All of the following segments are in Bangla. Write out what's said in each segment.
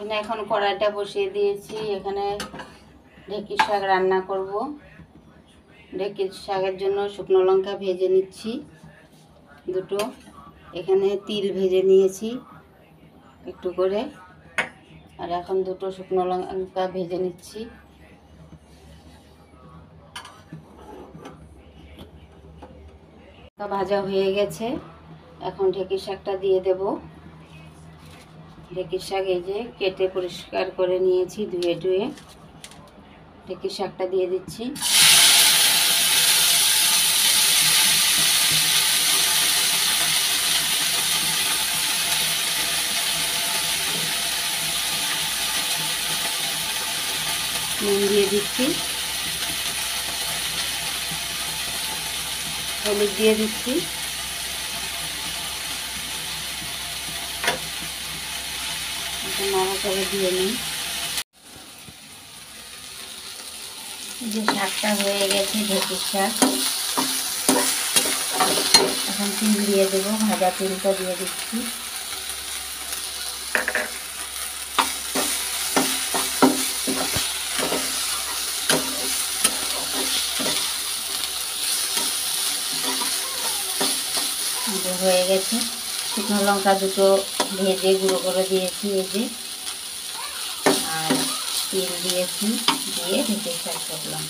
এখানে এখন কড়াইটা বসিয়ে দিয়েছি। এখানে ঢেঁকির শাক রান্না করব। ঢেঁকির শাকের জন্য শুকনো লঙ্কা ভেজে নিচ্ছি দুটো। এখানে তিল ভেজে নিয়েছি একটু করে, আর এখন দুটো শুকনো লঙ্কা ভেজে নিচ্ছি। ভাজা হয়ে গেছে, এখন ঢেঁকির শাকটা দিয়ে দেব। ঢেঁকির শাক এই যে কেটে পরিষ্কার করে নিয়েছি, ধুয়ে ধুয়ে ঢেঁকির শাকটা দিয়ে দিচ্ছি। নুন দিয়ে দিচ্ছি, হলুদ দিয়ে দিচ্ছি, নাড়াচাড়া দিয়ে নিই। যে শাকটা হয়ে গেছে ঢেঁকির শাক, এখন তিল দিয়ে দেবো। ভাজা তিলটা দিয়ে দিচ্ছি। হয়ে গেছে। শুকনো লঙ্কা দুটো ভেজে গুঁড়ো করে দিয়েছি এই যে, আর তিল দিয়েছি, দিয়ে ঢেঁকির শাক করলাম।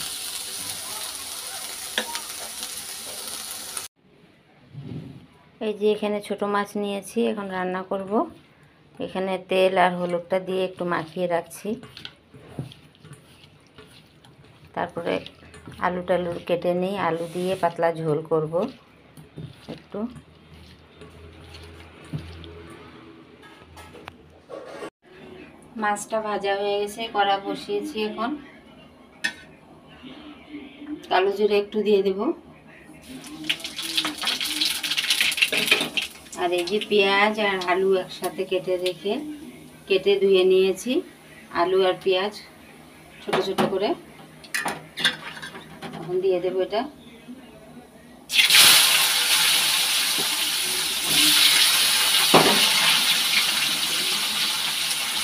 এই যে এখানে ছোট মাছ নিয়েছি, এখন রান্না করব। এখানে তেল আর হলুদটা দিয়ে একটু মাখিয়ে রাখছি। তারপরে আলু টালু কেটে নিই, আলু দিয়ে পাতলা ঝোল করব একটু। মাছটা ভাজা হয়ে গেছে, কড়া বসিয়েছি। এখন কালো জিরে একটু দিয়ে দেব, আর এই যে পেঁয়াজ আর আলু একসাথে কেটে ধুয়ে নিয়েছি। আলু আর পেঁয়াজ ছোট ছোট করে এখন দিয়ে দেবো এটা।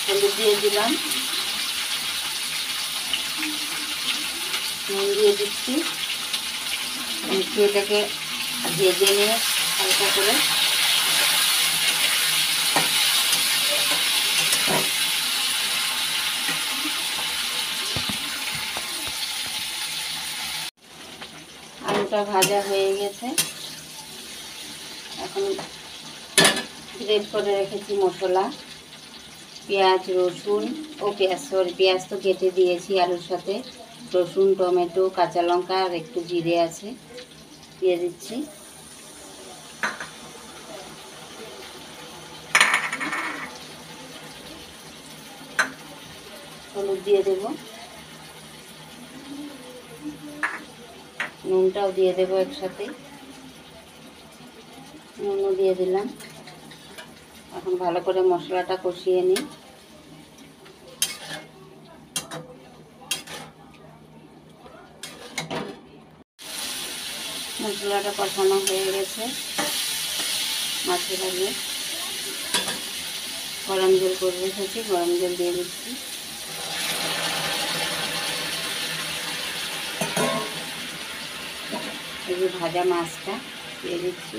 হলুদ দিয়ে দিলাম, নুন দিয়ে দিচ্ছি। একটু এটাকে ভেজে নিয়ে হালকা করে আলুটা ভাজা হয়ে গেছে। এখন গ্রেট করে রেখেছি মশলা, পেঁয়াজ রসুন পেঁয়াজ তো কেটে দিয়েছি আলুর সাথে। রসুন, টমেটো, কাঁচা লঙ্কা আর একটু জিরে আছে, দিয়ে দিচ্ছি। হলুদ দিয়ে দেব, নুনটাও দিয়ে দেবো একসাথে, নুনও দিয়ে দিলাম। এখন ভালো করে মশলাটা কষিয়ে নিই। মশলাটা কষানো হয়ে গেছে। মাছের আগে গরম জল করে রেখেছি, গরম জল দিয়ে দিচ্ছি। এই যে ভাজা মাছটা দিয়ে দিচ্ছি।